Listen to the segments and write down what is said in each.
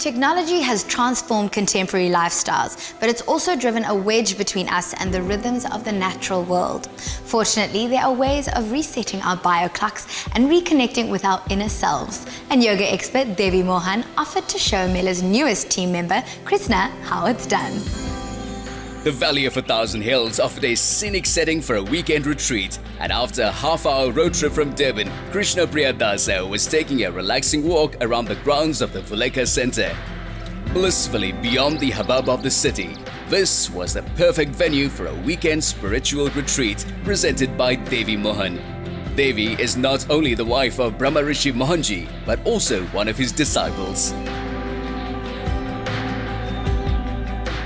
Technology has transformed contemporary lifestyles, but it's also driven a wedge between us and the rhythms of the natural world. Fortunately, there are ways of resetting our bio clocks and reconnecting with our inner selves. And yoga expert Devi Mohan offered to show Mela's newest team member, Krishna, how it's done. The Valley of 1,000 Hills offered a scenic setting for a weekend retreat, and after a half-hour road trip from Durban, Krishna Priyadasa was taking a relaxing walk around the grounds of the Vuleka Centre. Blissfully beyond the hubbub of the city, this was the perfect venue for a weekend spiritual retreat presented by Devi Mohan. Devi is not only the wife of Brahma Rishi Mohanji, but also one of his disciples.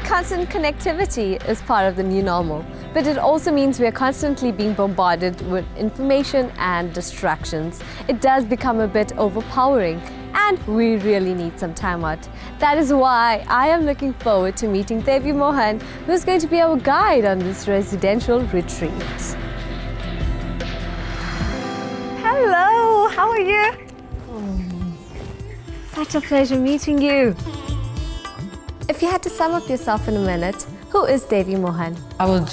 Constant connectivity is part of the new normal, but it also means we are constantly being bombarded with information and distractions. It does become a bit overpowering, and we really need some time out. That is why I am looking forward to meeting Devi Mohan, who is going to be our guide on this residential retreat. Hello, how are you? Such a pleasure meeting you. If you had to sum up yourself in a minute, who is Devi Mohan? I would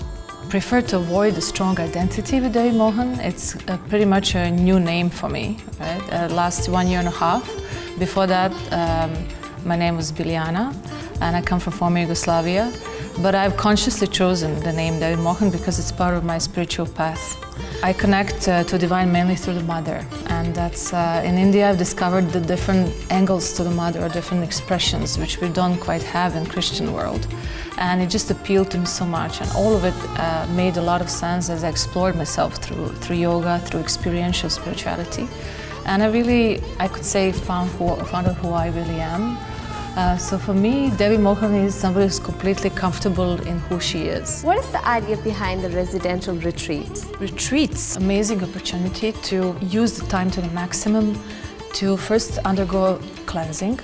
prefer to avoid a strong identity with Devi Mohan. It's pretty much a new name for me, right? Last 1.5 years. Before that, my name was Biljana, and I come from former Yugoslavia. But I've consciously chosen the name Devi Mohan because it's part of my spiritual path. I connect to divine mainly through the mother, and that's in India I've discovered the different angles to the mother, or different expressions which we don't quite have in Christian world, and it just appealed to me so much, and all of it made a lot of sense as I explored myself through yoga, through experiential spirituality, and I could say found out who I really am. So for me, Devi Mohan is somebody who's completely comfortable in who she is. What is the idea behind the residential retreat? Retreats, amazing opportunity to use the time to the maximum, to first undergo cleansing,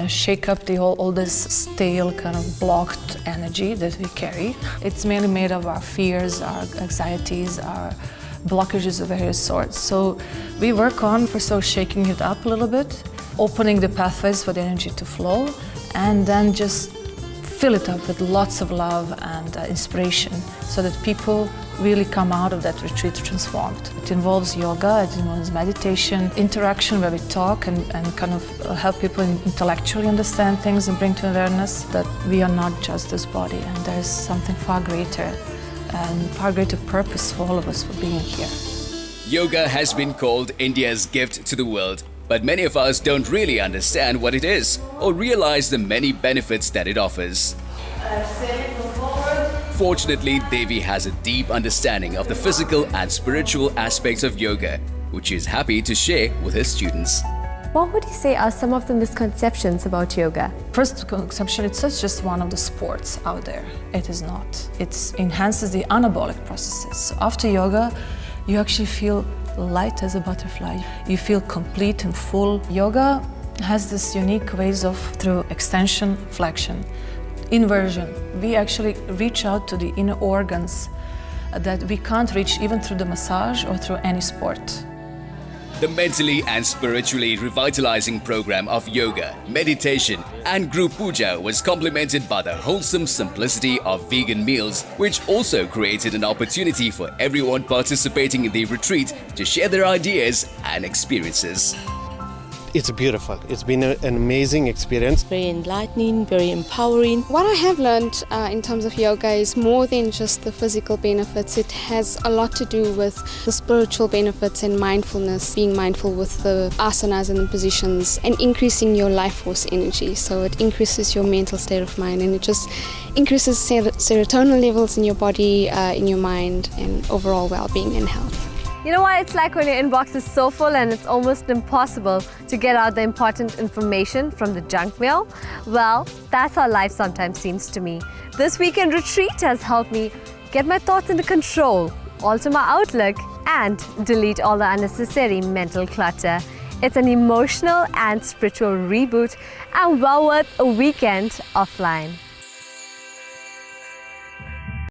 shake up all this stale kind of blocked energy that we carry. It's mainly made of our fears, our anxieties, our blockages of various sorts. So we work on first of all shaking it up a little bit, opening the pathways for the energy to flow, and then just fill it up with lots of love and inspiration so that people really come out of that retreat transformed. It involves yoga, it involves meditation, interaction where we talk and kind of help people intellectually understand things and bring to awareness that we are not just this body, and there is something far greater and far greater purpose for all of us for being here. Yoga has been called India's gift to the world, but many of us don't really understand what it is or realize the many benefits that it offers. Fortunately, Devi has a deep understanding of the physical and spiritual aspects of yoga, which she is happy to share with her students. What would you say are some of the misconceptions about yoga? First conception, it's just one of the sports out there. It is not. It enhances the anabolic processes. So after yoga, you actually feel light as a butterfly. You feel complete and full. Yoga has this unique ways of through extension, flexion, inversion. We actually reach out to the inner organs that we can't reach even through the massage or through any sport. The mentally and spiritually revitalizing program of yoga, meditation, and group puja was complemented by the wholesome simplicity of vegan meals, which also created an opportunity for everyone participating in the retreat to share their ideas and experiences. It's beautiful. It's been an amazing experience. Very enlightening, very empowering. What I have learned in terms of yoga is more than just the physical benefits. It has a lot to do with the spiritual benefits and mindfulness, being mindful with the asanas and the positions, and increasing your life force energy. So it increases your mental state of mind, and it just increases serotonin levels in your body, in your mind, and overall well-being and health. You know what it's like when your inbox is so full and it's almost impossible to get out the important information from the junk mail? Well, that's how life sometimes seems to me. This weekend retreat has helped me get my thoughts under control, alter my outlook, and delete all the unnecessary mental clutter. It's an emotional and spiritual reboot and well worth a weekend offline.